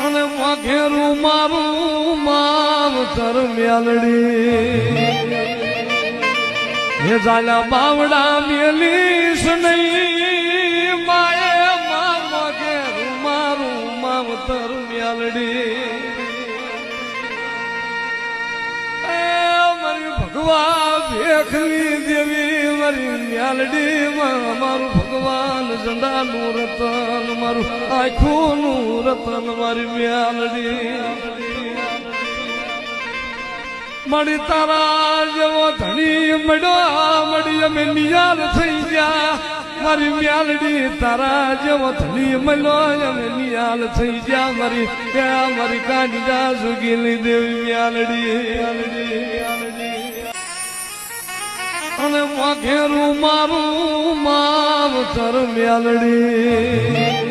અને વાઘેરું મારું માવતર મેલડી હે ઝાલા બાવડા મેલીશ નહીં માએ વાઘેરું મારું માવતર મેલડી મારી ભગવાન ભેખની દેવી મારી મેલડી મારું ભગવાન ઝંડાનું રતન મારું આંખોનું રતન મારી મેલડી મળી તારા જેવો ધણી મળી અમે નિયાલ થઈ ગયા મારી મેલડી તારા જેવો ધણી મળ્યો અમે નિયાલ થઈ ગયા મારી મારી કાઢી સુગીલી દેવી મેલડી અને વાઘેરું મારું માવતર મેલડી